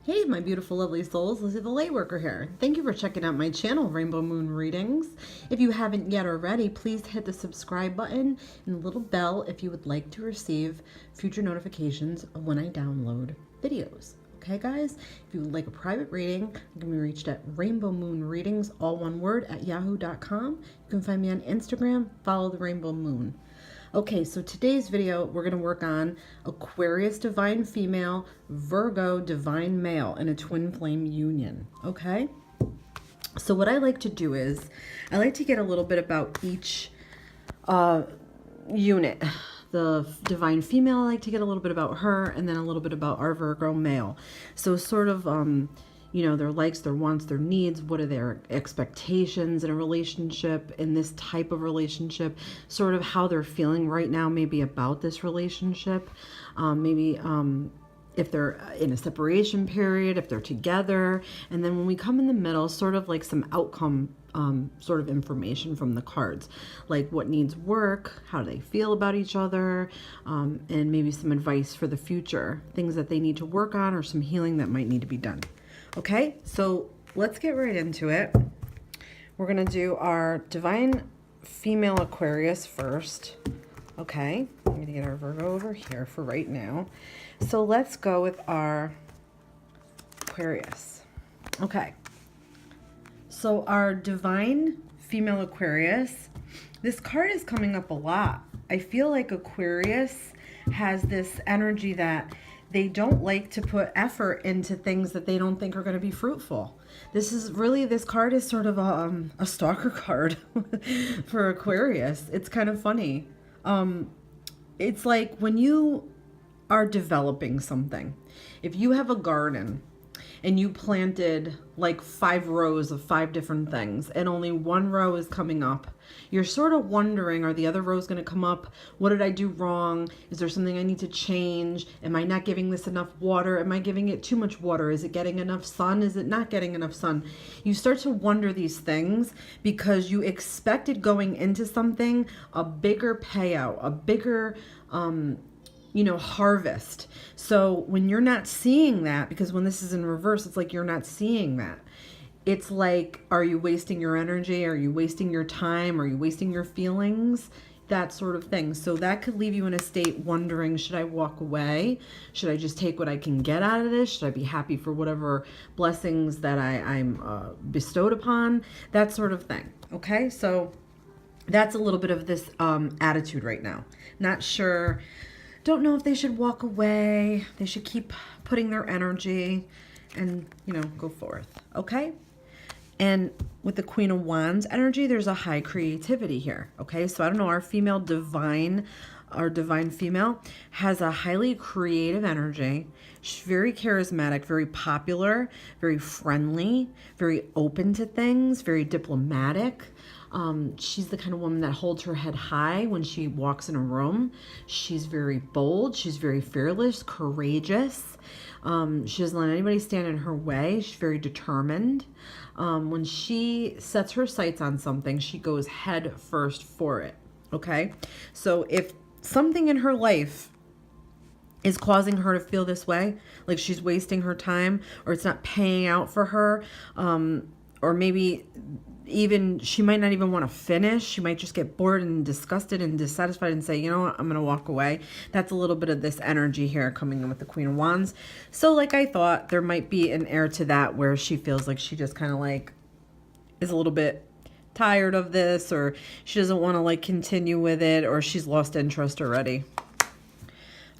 Hey, my beautiful, lovely souls. Lizzie the Lightworker here. Thank you for checking out my channel, Rainbow Moon Readings. If you haven't yet already, please hit the subscribe button and the little bell if you would like to receive future notifications of when I download videos. Okay, guys? If you would like a private reading, you can be reached at Rainbow Moon Readings, all one word, at yahoo.com. You can find me on Instagram, follow the Rainbow Moon. Okay, so today's video, we're going to work on Aquarius Divine Female, Virgo Divine Male in a twin flame union, okay? So what I like to do is, I like to get a little bit about each unit. The Divine Female, I like to get a little bit about her, and then a little bit about our Virgo Male. So sort of, you know, their likes, their wants, their needs, what are their expectations in a relationship, in this type of relationship, sort of how they're feeling right now, maybe about this relationship, maybe if they're in a separation period, if they're together, and then when we come in the middle, sort of like some outcome sort of information from the cards, like what needs work, how do they feel about each other, and maybe some advice for the future, things that they need to work on, or some healing that might need to be done. Okay, so let's get right into it. We're going to do our Divine Female Aquarius first. Okay, I'm going to get our Virgo over here for right now. So let's go with our Aquarius. Okay, so our Divine Female Aquarius, this card is coming up a lot. I feel like Aquarius has this energy that they don't like to put effort into things that they don't think are going to be fruitful. This card is sort of a stalker card for Aquarius. It's kind of funny. It's like when you are developing something, if you have a garden and you planted like 5 rows of 5 different things and only 1 row is coming up, you're sort of wondering, are the other rows going to come up? What did I do wrong? Is there something I need to change? Am I not giving this enough water? Am I giving it too much water? Is it getting enough sun? Is it not getting enough sun? You start to wonder these things because you expected going into something a bigger payout, a bigger you know, harvest. So when you're not seeing that, because when this is in reverse, it's like you're not seeing that. It's like, are you wasting your energy? Are you wasting your time? Are you wasting your feelings? That sort of thing. So that could leave you in a state wondering, should I walk away? Should I just take what I can get out of this? Should I be happy for whatever blessings that I'm bestowed upon? That sort of thing. Okay, so that's a little bit of this attitude right now. Not sure. Don't know if they should walk away. They should keep putting their energy and, you know, go forth. Okay? And with the Queen of Wands energy, there's a high creativity here. Okay? So I don't know, our female divine, our divine female has a highly creative energy. She's very charismatic, very popular, very friendly, very open to things, very diplomatic. She's the kind of woman that holds her head high when she walks in a room. She's very bold. She's very fearless, courageous. She doesn't let anybody stand in her way. She's very determined. When she sets her sights on something, she goes head first for it. Okay? So if something in her life is causing her to feel this way, like she's wasting her time, or it's not paying out for her, or maybe even she might not even want to finish. She might just get bored and disgusted and dissatisfied and say, you know what, I'm going to walk away. That's a little bit of this energy here coming in with the Queen of Wands. So like I thought, there might be an air to that where she feels like she just kind of like is a little bit tired of this, or she doesn't want to like continue with it, or she's lost interest already.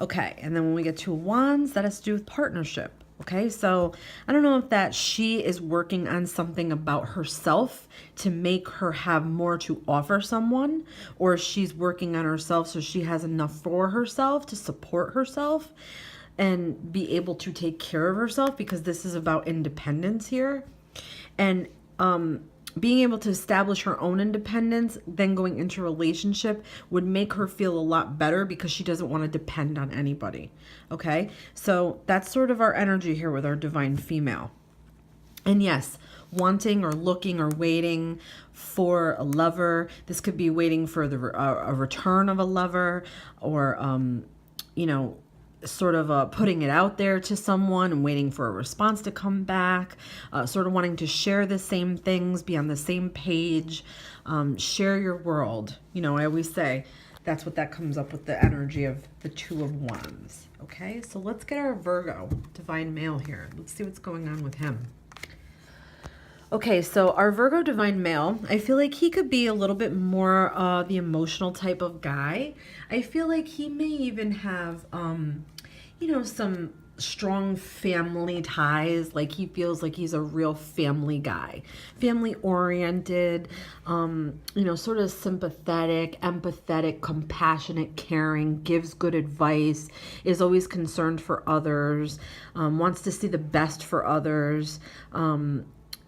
Okay, and then when we get to Wands, that has to do with partnership. Okay, so I don't know if that she is working on something about herself to make her have more to offer someone, or she's working on herself so she has enough for herself to support herself and be able to take care of herself, because this is about independence here. And being able to establish her own independence, then going into a relationship would make her feel a lot better because she doesn't want to depend on anybody. Okay, so that's sort of our energy here with our divine female. And yes, wanting or looking or waiting for a lover. This could be waiting for a return of a lover, or you know, sort of putting it out there to someone and waiting for a response to come back, sort of wanting to share the same things, be on the same page, share your world. You know, I always say that's what that comes up with, the energy of the Two of Wands. Okay, so let's get our Virgo divine male here. Let's see what's going on with him. Okay, so our Virgo divine male, I feel like he could be a little bit more the emotional type of guy. I feel like he may even have, you know, some strong family ties. Like he feels like he's a real family guy, family oriented, you know, sort of sympathetic, empathetic, compassionate, caring, gives good advice, is always concerned for others, wants to see the best for others.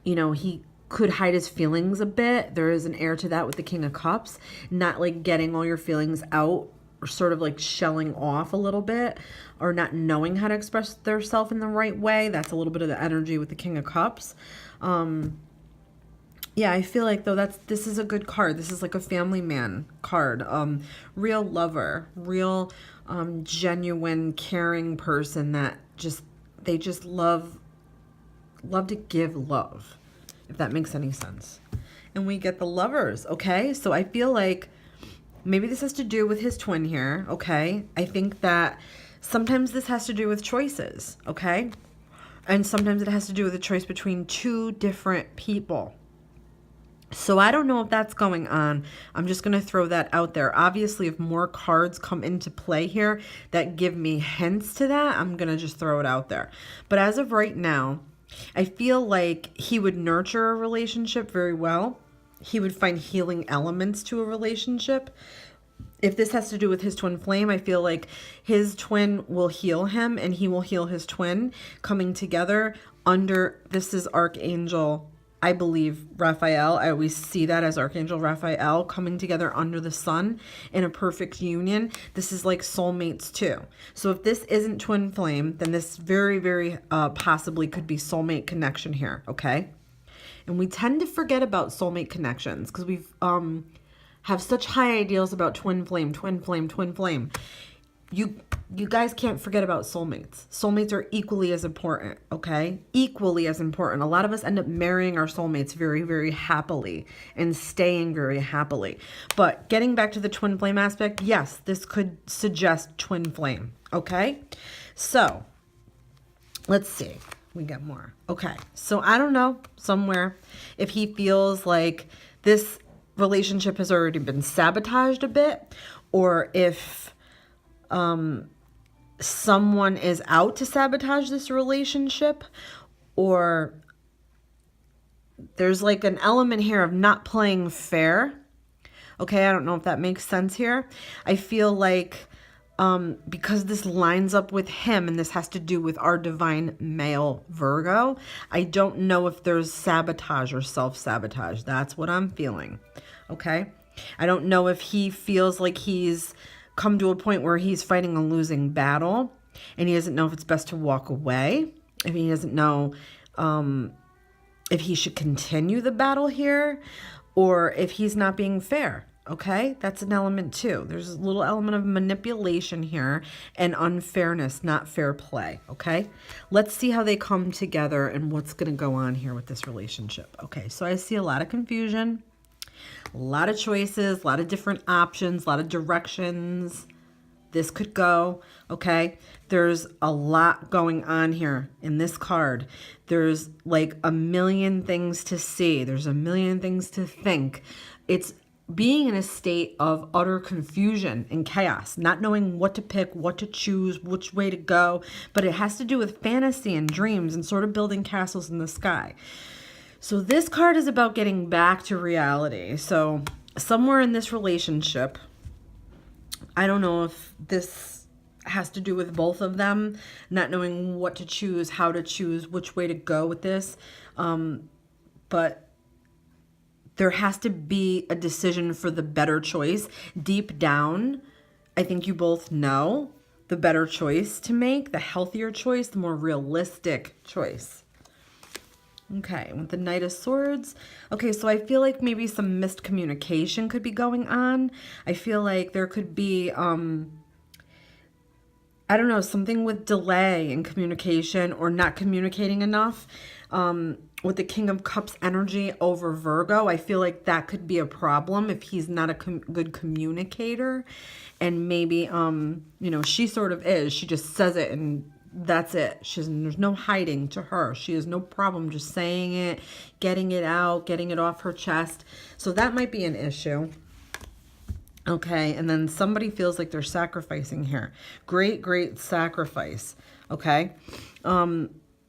You know, he could hide his feelings a bit. There is an air to that with the King of Cups, not like getting all your feelings out, or sort of like shelling off a little bit, or not knowing how to express themselves in the right way. That's a little bit of the energy with the King of Cups. Yeah, I feel like though this is a good card. This is like a family man card. Real lover, real genuine, caring person that they just love to give love, if that makes any sense. And we get the Lovers. Okay, so I feel like maybe this has to do with his twin here. Okay, I think that sometimes this has to do with choices. Okay, and sometimes it has to do with a choice between two different people. So I don't know if that's going on. I'm just going to throw that out there. Obviously, if more cards come into play here that give me hints to that, I'm going to just throw it out there. But as of right now, I feel like he would nurture a relationship very well. He would find healing elements to a relationship. If this has to do with his twin flame, I feel like his twin will heal him and he will heal his twin, coming together under, this is Archangel, I believe, Raphael. I always see that as Archangel Raphael coming together under the sun in a perfect union. This is like soulmates too. So if this isn't twin flame, then this very, very possibly could be soulmate connection here, okay? And we tend to forget about soulmate connections because we've have such high ideals about twin flame, twin flame, twin flame. You guys can't forget about soulmates. Soulmates are equally as important, okay? Equally as important. A lot of us end up marrying our soulmates very, very happily and staying very happily. But getting back to the twin flame aspect, yes, this could suggest twin flame, okay? So, let's see. We get more. Okay, so I don't know, somewhere, if he feels like this relationship has already been sabotaged a bit, or if someone is out to sabotage this relationship, or there's like an element here of not playing fair. Okay, I don't know if that makes sense here. I feel like because this lines up with him and this has to do with our divine male Virgo, I don't know if there's sabotage or self-sabotage. That's what I'm feeling. Okay, I don't know if he feels like he's come to a point where he's fighting a losing battle and he doesn't know if it's best to walk away, if he doesn't know if he should continue the battle here, or if he's not being fair. Okay, that's an element too. There's a little element of manipulation here and unfairness, not fair play. Okay, let's see how they come together and what's going to go on here with this relationship. Okay, so I see a lot of confusion, a lot of choices, a lot of different options, a lot of directions this could go. Okay, there's a lot going on here in this card. There's like a million things to see. There's a million things to think. It's being in a state of utter confusion and chaos, not knowing what to pick, what to choose, which way to go. But it has to do with fantasy and dreams and sort of building castles in the sky. So this card is about getting back to reality. So somewhere in this relationship, I don't know if this has to do with both of them, not knowing what to choose, how to choose, which way to go with this. But there has to be a decision for the better choice. Deep down, I think you both know the better choice to make, the healthier choice, the more realistic choice. Okay, with the Knight of Swords. Okay, so I feel like maybe some missed communication could be going on. I feel like there could be, I I don't know, something with delay in communication or not communicating enough. With the King of Cups energy over Virgo, I feel like that could be a problem if he's not a good communicator. And maybe, you know, she sort of is. She just says it and that's it. There's no hiding to her. She has no problem just saying it, getting it out, getting it off her chest. So that might be an issue. Okay, and then somebody feels like they're sacrificing here. Great sacrifice. Okay.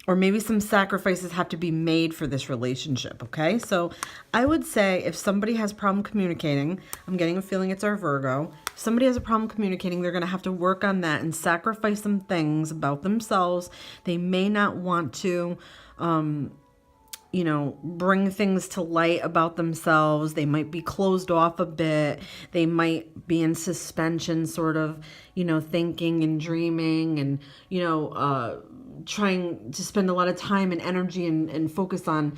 Or maybe some sacrifices have to be made for this relationship, okay? So I would say if somebody has a problem communicating, I'm getting a feeling it's our Virgo. If somebody has a problem communicating, they're going to have to work on that and sacrifice some things about themselves. They may not want to, you know, bring things to light about themselves. They might be closed off a bit. They might be in suspension, sort of, you know, thinking and dreaming and, you know, trying to spend a lot of time and energy and focus on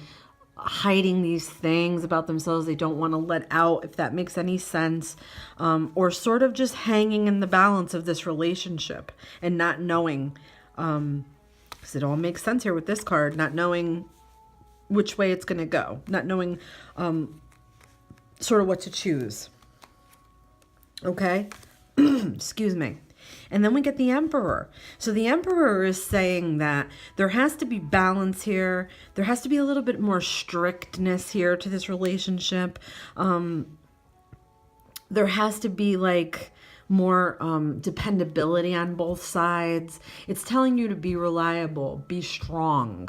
hiding these things about themselves they don't want to let out, if that makes any sense, or sort of just hanging in the balance of this relationship and not knowing, because it all makes sense here with this card, not knowing which way it's going to go, not knowing sort of what to choose. Okay? Excuse me. And then we get the Emperor. So the Emperor is saying that there has to be balance here. There has to be a little bit more strictness here to this relationship. There has to be like more dependability on both sides. It's telling you to be reliable, be strong,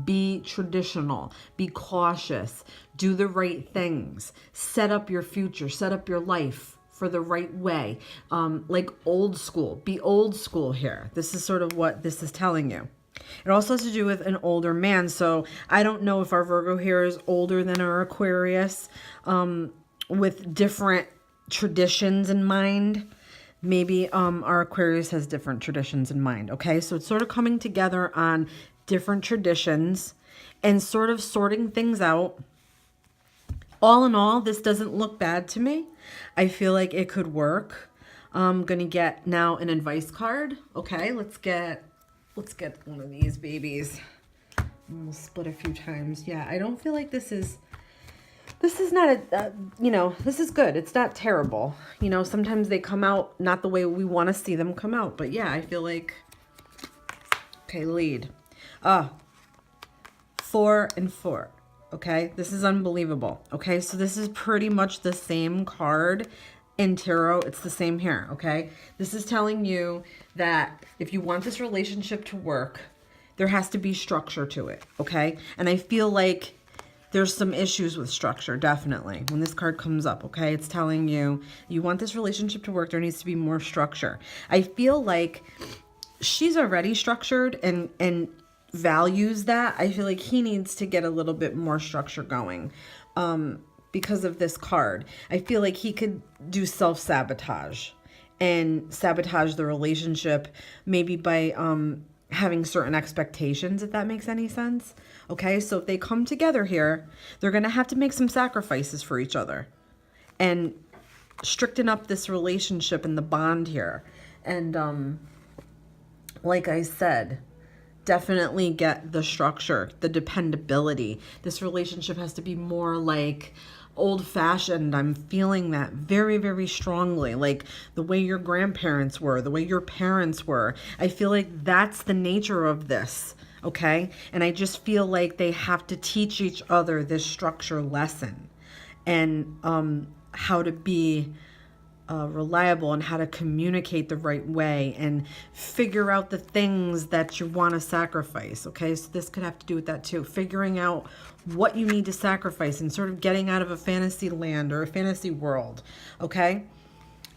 be traditional, be cautious, do the right things, set up your future, set up your life for the right way, like old school. Be old school here. This is sort of what this is telling you. It also has to do with an older man. So I don't know if our Virgo here is older than our Aquarius, with different traditions in mind. Maybe our Aquarius has different traditions in mind. Okay, so it's sort of coming together on different traditions and sort of sorting things out. All in all, this doesn't look bad to me. I feel like it could work. I'm going to get now an advice card. Okay, let's get one of these babies. And we'll split a few times. Yeah, I don't feel like this is not you know, this is good. It's not terrible. You know, sometimes they come out not the way we want to see them come out. But yeah, I feel like, okay, lead. 4 and 4. Okay, this is unbelievable. Okay, so this is pretty much the same card in tarot. It's the same here. Okay, this is telling you that if you want this relationship to work, there has to be structure to it. Okay, and I feel like there's some issues with structure, definitely, when this card comes up. Okay, it's telling you you want this relationship to work, there needs to be more structure. I feel like she's already structured and values that. I feel like he needs to get a little bit more structure going because of this card. I feel like he could do self-sabotage and sabotage the relationship, maybe by having certain expectations, if that makes any sense. Okay, so if they come together here, they're going to have to make some sacrifices for each other and stricten up this relationship and the bond here. And like I said, definitely get the structure, the dependability. This relationship has to be more like old-fashioned. I'm feeling that very, very strongly, like the way your grandparents were, the way your parents were. I feel like that's the nature of this, okay? And I just feel like they have to teach each other this structure lesson and how to be reliable and how to communicate the right way and figure out the things that you want to sacrifice. Okay, so this could have to do with that too. Figuring out what you need to sacrifice and sort of getting out of a fantasy land or a fantasy world. Okay,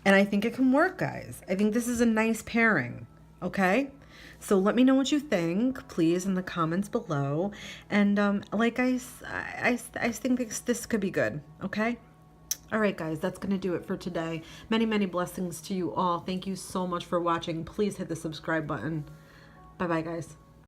and I think it can work, guys. I think this is a nice pairing. Okay, so let me know what you think, please, in the comments below. And like I think this could be good. Okay. All right, guys, that's going to do it for today. Many, many blessings to you all. Thank you so much for watching. Please hit the subscribe button. Bye-bye, guys.